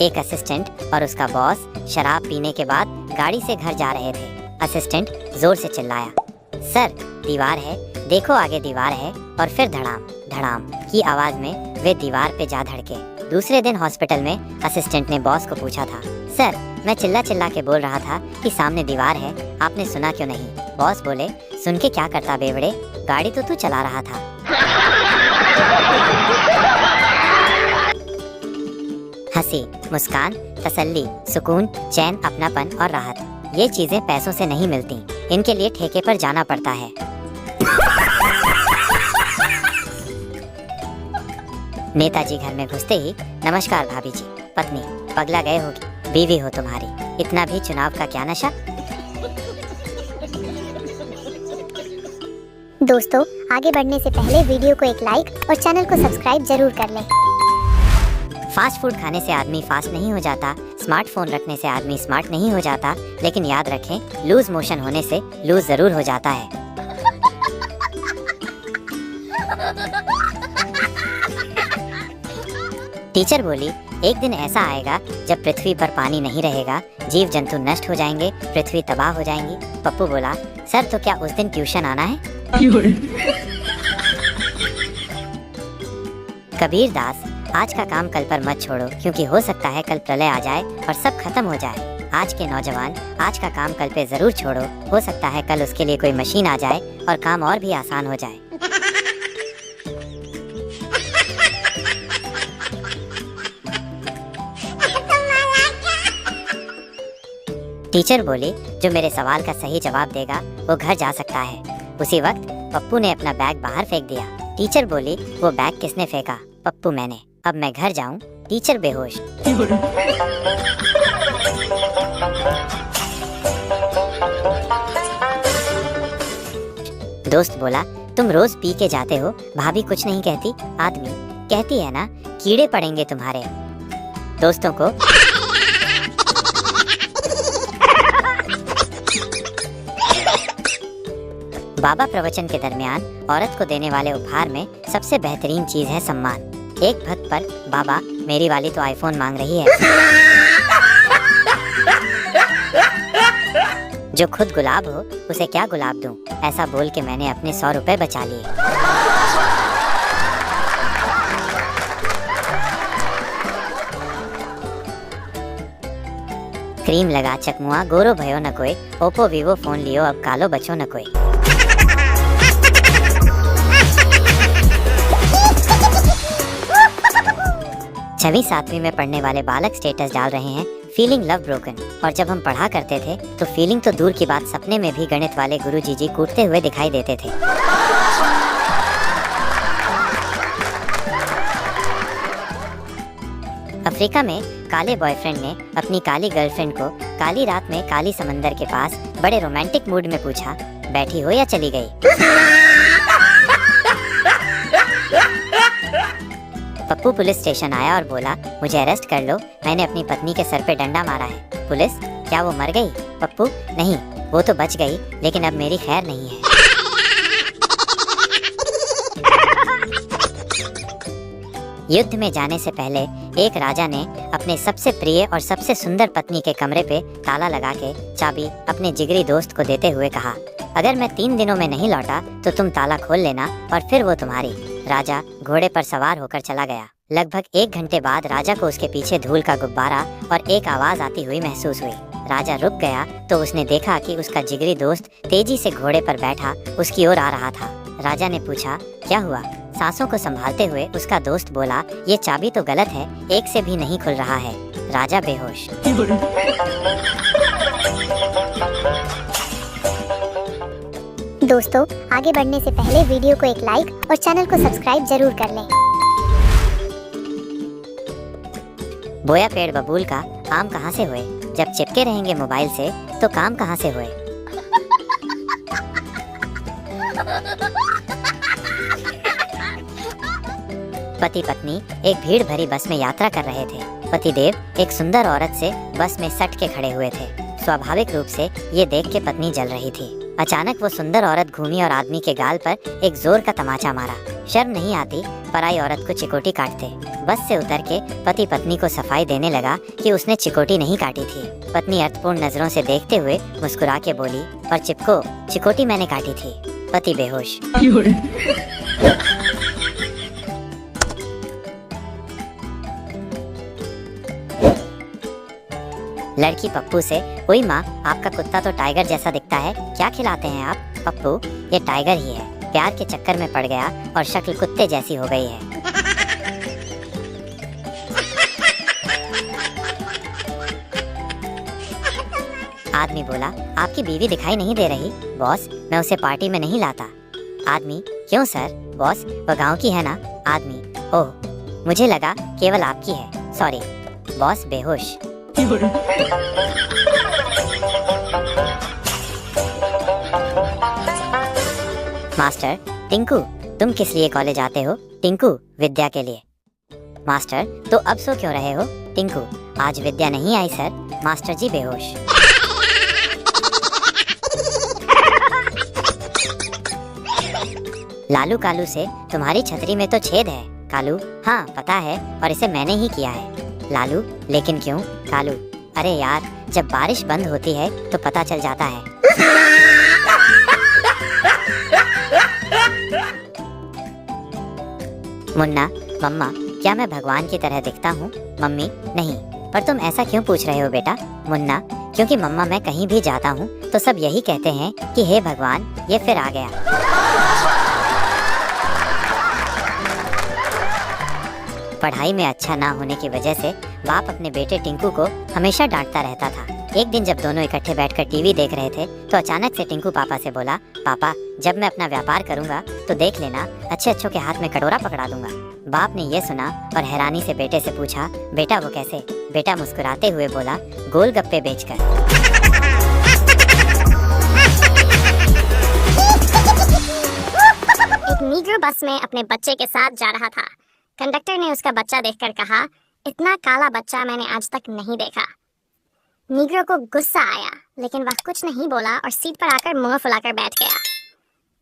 एक असिस्टेंट और उसका बॉस शराब पीने के बाद गाड़ी से घर जा रहे थे। असिस्टेंट जोर से चिल्लाया, सर दीवार है, देखो आगे दीवार है। और फिर धड़ाम धड़ाम की आवाज में वे दीवार पे जा धड़के। दूसरे दिन हॉस्पिटल में असिस्टेंट ने बॉस को पूछा था, सर मैं चिल्ला चिल्ला के बोल रहा था कि सामने दीवार है, आपने सुना क्यों नहीं? बॉस बोले, सुन के क्या करता बेवड़े, गाड़ी तो तू चला रहा था। हंसी, मुस्कान, तसल्ली, सुकून, चैन, अपनापन और राहत, ये चीजें पैसों से नहीं मिलती, इनके लिए ठेके पर जाना पड़ता है। नेताजी घर में घुसते ही, नमस्कार भाभी जी, पत्नी, पगला गए होगी, बीवी हो तुम्हारी, इतना भी चुनाव का क्या नशा। दोस्तों, आगे बढ़ने से पहले वीडियो को एक लाइक और चैनल को सब्सक्राइब जरूर कर लें। फास्ट फूड खाने से आदमी फास्ट नहीं हो जाता, स्मार्टफोन रखने से आदमी स्मार्ट नहीं हो जाता, लेकिन याद रखें, लूज मोशन होने से लूज जरूर हो जाता है। टीचर बोली, एक दिन ऐसा आएगा जब पृथ्वी पर पानी नहीं रहेगा, जीव जंतु नष्ट हो जाएंगे, पृथ्वी तबाह हो जाएंगी। पप्पू बोला, सर तो क्या उस दिन ट्यूशन आना है? कबीर दास, आज का काम कल पर मत छोड़ो, क्योंकि हो सकता है कल प्रलय आ जाए और सब खत्म हो जाए। आज के नौजवान, आज का काम कल पे जरूर छोड़ो, हो सकता है कल उसके लिए कोई मशीन आ जाए और काम और भी आसान हो जाए। टीचर बोली, जो मेरे सवाल का सही जवाब देगा वो घर जा सकता है। उसी वक्त पप्पू ने अपना बैग बाहर फेंक दिया। टीचर बोली, वो बैग किसने फेंका? पप्पू, मैंने। अब मैं घर जाऊं? टीचर बेहोश। दोस्त बोला, तुम रोज पी के जाते हो, भाभी कुछ नहीं कहती? आदमी, कहती है ना, कीड़े पड़ेंगे तुम्हारे। दोस्तों को बाबा प्रवचन के दरमियान औरत को देने वाले उपहार में सबसे बेहतरीन चीज है सम्मान। एक भक्त पर, बाबा मेरी वाली तो आईफोन मांग रही है। जो खुद गुलाब हो उसे क्या गुलाब दूं? ऐसा बोल के मैंने अपने 100 रुपए बचा लिए। क्रीम लगा चकमुआ गोरो भयो न कोई, ओप्पो वीवो फोन लियो अब कालो बचो न कोई। छवीं सातवीं में पढ़ने वाले बालक स्टेटस डाल रहे हैं, फीलिंग लव ब्रोकन। और जब हम पढ़ा करते थे तो फीलिंग तो दूर की बात, सपने में भी गणित वाले गुरुजी जी कूटते हुए दिखाई देते थे। अफ्रीका में काले बॉयफ्रेंड ने अपनी काली गर्लफ्रेंड को काली रात में काली समंदर के पास बड़े रोमांटिक मूड में पूछा, बैठी हो या चली गई? पप्पू पुलिस स्टेशन आया और बोला, मुझे अरेस्ट कर लो, मैंने अपनी पत्नी के सर पे डंडा मारा है। पुलिस, क्या वो मर गई? पप्पू, नहीं, वो तो बच गई, लेकिन अब मेरी खैर नहीं है। युद्ध में जाने से पहले एक राजा ने अपने सबसे प्रिय और सबसे सुंदर पत्नी के कमरे पे ताला लगा के चाबी अपने जिगरी दोस्त को देते हुए कहा, अगर मैं 3 दिनों में नहीं लौटा तो तुम ताला खोल लेना और फिर वो तुम्हारी। राजा घोड़े पर सवार होकर चला गया। लगभग 1 घंटे बाद राजा को उसके पीछे धूल का गुब्बारा और एक आवाज आती हुई महसूस हुई। राजा रुक गया तो उसने देखा कि उसका जिगरी दोस्त तेजी से घोड़े पर बैठा उसकी ओर आ रहा था। राजा ने पूछा, क्या हुआ? सांसों को संभालते हुए उसका दोस्त बोला, ये चाबी तो गलत है, एक से भी नहीं खुल रहा है। राजा बेहोश। दोस्तों, आगे बढ़ने से पहले वीडियो को एक लाइक और चैनल को सब्सक्राइब जरूर कर लें। बोया पेड़ बबूल का, आम कहाँ से हुए? जब चिपके रहेंगे मोबाइल से तो काम कहाँ से हुए? पति पत्नी एक भीड़ भरी बस में यात्रा कर रहे थे। पतिदेव एक सुंदर औरत से बस में सट के खड़े हुए थे। स्वाभाविक रूप से ये देख के पत्नी जल रही थी। अचानक वो सुंदर औरत घूमी और आदमी के गाल पर एक जोर का तमाचा मारा। शर्म नहीं आती पराई औरत को चिकोटी काटते। बस से उतर के पति पत्नी को सफाई देने लगा कि उसने चिकोटी नहीं काटी थी। पत्नी अर्थपूर्ण नजरों से देखते हुए मुस्कुरा के बोली, और चिपको, चिकोटी मैंने काटी थी। पति बेहोश। लड़की पप्पू से, ओई माँ, आपका कुत्ता तो टाइगर जैसा दिखता है, क्या खिलाते हैं आप? पप्पू, ये टाइगर ही है, प्यार के चक्कर में पड़ गया और शक्ल कुत्ते जैसी हो गई है। आदमी बोला, आपकी बीवी दिखाई नहीं दे रही? बॉस, मैं उसे पार्टी में नहीं लाता। आदमी, क्यों सर? बॉस, वह गांव की है ना। आदमी, ओह, मुझे लगा केवल आपकी है, सॉरी। बॉस बेहोश। मास्टर, टिंकू, तुम किस लिए कॉलेज आते हो? टिंकू, विद्या के लिए। मास्टर, तो अब सो क्यों रहे हो? टिंकू, आज विद्या नहीं आई सर। मास्टर जी बेहोश। लालू कालू से, तुम्हारी छतरी में तो छेद है। कालू, हाँ पता है, और इसे मैंने ही किया है। लालू, लेकिन क्यों? कालू, अरे यार, जब बारिश बंद होती है तो पता चल जाता है। मुन्ना, मम्मा, क्या मैं भगवान की तरह दिखता हूँ? मम्मी, नहीं, पर तुम ऐसा क्यों पूछ रहे हो बेटा? मुन्ना, क्योंकि मम्मा मैं कहीं भी जाता हूँ तो सब यही कहते हैं कि हे भगवान, ये फिर आ गया। पढ़ाई में अच्छा ना होने की वजह से बाप अपने बेटे टिंकू को हमेशा डांटता रहता था। एक दिन जब दोनों इकट्ठे बैठकर टीवी देख रहे थे तो अचानक से टिंकू पापा से बोला, पापा, जब मैं अपना व्यापार करूंगा तो देख लेना, अच्छे अच्छों के हाथ में कटोरा पकड़ा दूंगा। बाप ने ये सुना और हैरानी से बेटे से पूछा, बेटा वो कैसे? बेटा मुस्कुराते हुए बोला, गोलगप्पे बेचकर। एक नीग्रो बस में अपने बच्चे के साथ जा रहा था। कंडक्टर ने उसका बच्चा देखकर कहा, इतना काला बच्चा मैंने आज तक नहीं देखा। नीग्रो को गुस्सा आया, लेकिन वह कुछ नहीं बोला और सीट पर आकर मुंह फुलाकर बैठ गया।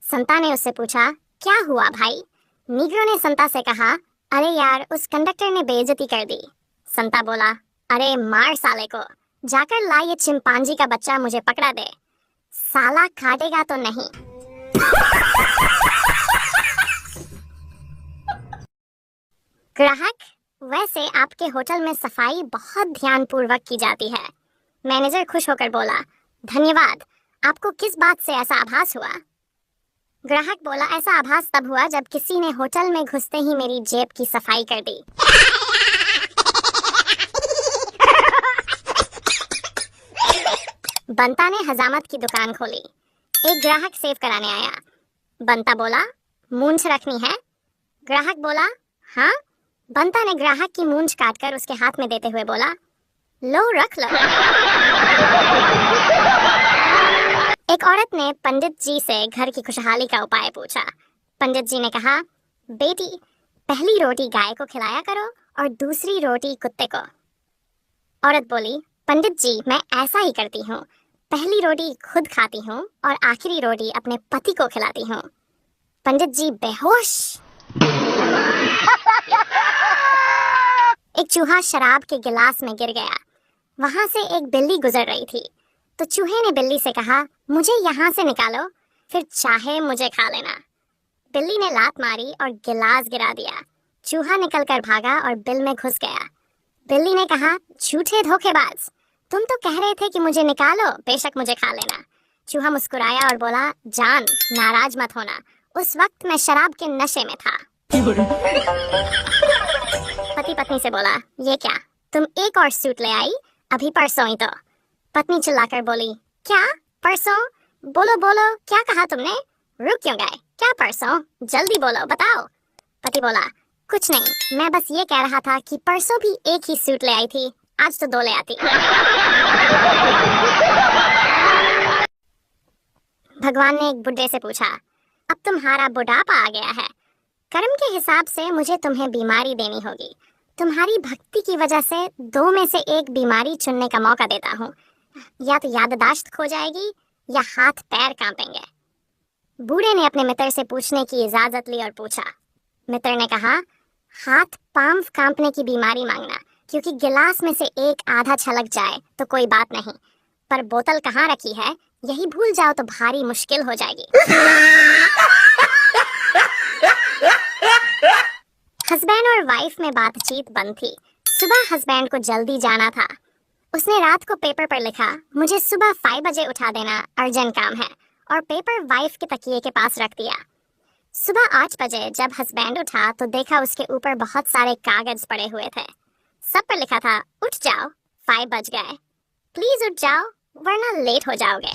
संता ने उससे पूछा, क्या हुआ भाई? नीग्रो ने संता से कहा, अरे यार, उस कंडक्टर ने बेइज्जती कर दी। संता बोला, अरे मार साले को, जाकर ला ये चिंपांजी का बच्चा मुझे पकड़ा दे, साला काटेगा तो नहीं। ग्राहक, वैसे आपके होटल में सफाई बहुत ध्यानपूर्वक की जाती है। मैनेजर खुश होकर बोला, धन्यवाद। आपको किस बात से ऐसा आभास हुआ? ग्राहक बोला, ऐसा आभास तब हुआ जब किसी ने होटल में घुसते ही मेरी जेब की सफाई कर दी। बंता ने हजामत की दुकान खोली। एक ग्राहक सेव कराने आया। बंता बोला, मूंछ रखनी है? ग्राहक बोला, हाँ। बंता ने ग्राहक की मूंछ काटकर उसके हाथ में देते हुए बोला, लो रख लो। एक औरत ने पंडित जी से घर की खुशहाली का उपाय पूछा। पंडित जी ने कहा, बेटी, पहली रोटी गाय को खिलाया करो और दूसरी रोटी कुत्ते को। औरत बोली, पंडित जी, मैं ऐसा ही करती हूँ, पहली रोटी खुद खाती हूँ और आखिरी रोटी अपने पति को खिलाती हूँ। पंडित जी बेहोश। एक चूहा शराब के गिलास में गिर गया। वहां से एक बिल्ली गुजर रही थी, तो चूहे ने बिल्ली से कहा, मुझे यहाँ से निकालो, फिर चाहे मुझे खा लेना। बिल्ली ने लात मारी और गिलास गिरा दिया। चूहा निकलकर भागा और बिल में घुस गया। बिल्ली ने कहा, झूठे धोखेबाज, तुम तो कह रहे थे कि मुझे निकालो, बेशक मुझे खा लेना। चूहा मुस्कुराया और बोला, जान, नाराज मत होना, उस वक्त मैं शराब के नशे में था। पति पत्नी से बोला, ये क्या, तुम एक और सूट ले आई? अभी परसों ही तो। पत्नी चिल्लाकर बोली, क्या परसों? बोलो बोलो, क्या कहा तुमने? रुक क्यों गए? क्या परसों? जल्दी बोलो, बताओ। पति बोला, कुछ नहीं, मैं बस ये कह रहा था कि परसों भी एक ही सूट ले आई थी, आज तो दो ले आती। भगवान ने एक बुढ़े से पूछा, अब तुम्हारा बुढ़ापा आ गया है, कर्म के हिसाब से मुझे तुम्हें बीमारी देनी होगी। तुम्हारी भक्ति की वजह से दो में से एक बीमारी चुनने का मौका देता हूँ, या तो याददाश्त खो जाएगी या हाथ पैर कांपेंगे। बूढ़े ने अपने मित्र से पूछने की इजाजत ली और पूछा, मित्र ने कहा, हाथ पांव कांपने की बीमारी मांगना, क्योंकि गिलास में से एक आधा छलक जाए तो कोई बात नहीं, पर बोतल कहाँ रखी है यही भूल जाओ तो भारी मुश्किल हो जाएगी। हस्बैंड और वाइफ में बातचीत बंद थी। सुबह हस्बैंड को जल्दी जाना था। उसने रात को पेपर पर लिखा, मुझे सुबह 5 बजे उठा देना, अर्जेंट काम है, और पेपर वाइफ के तकिए के पास रख दिया। सुबह 8 बजे जब हस्बैंड उठा तो देखा उसके ऊपर बहुत सारे कागज पड़े हुए थे। सब पर लिखा था, उठ जाओ, 5 बज गए, प्लीज उठ जाओ वरना लेट हो जाओगे।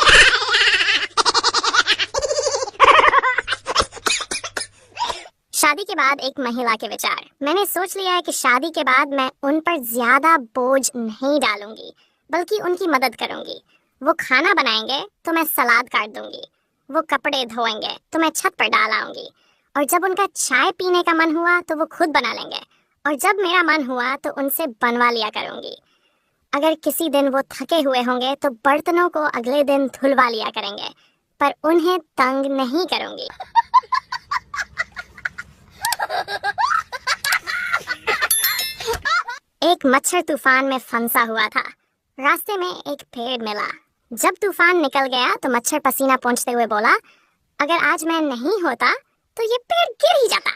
शादी के बाद एक महिला के विचार। मैंने सोच लिया है कि शादी के बाद मैं उन पर ज्यादा बोझ नहीं डालूंगी, बल्कि उनकी मदद करूंगी। वो खाना बनाएंगे तो मैं सलाद काट दूंगी, वो कपड़े धोएंगे तो मैं छत पर डाल आऊंगी, और जब उनका चाय पीने का मन हुआ तो वो खुद बना लेंगे, और जब मेरा मन हुआ तो उनसे बनवा लिया करूंगी। अगर किसी दिन वो थके हुए होंगे तो बर्तनों को अगले दिन धुलवा लिया करेंगे, पर उन्हें तंग नहीं करूंगी। एक मच्छर तूफान में फंसा हुआ था। रास्ते में एक पेड़ मिला। जब तूफान निकल गया तो मच्छर पसीना पोंछते हुए बोला, अगर आज मैं नहीं होता तो ये पेड़ गिर ही जाता।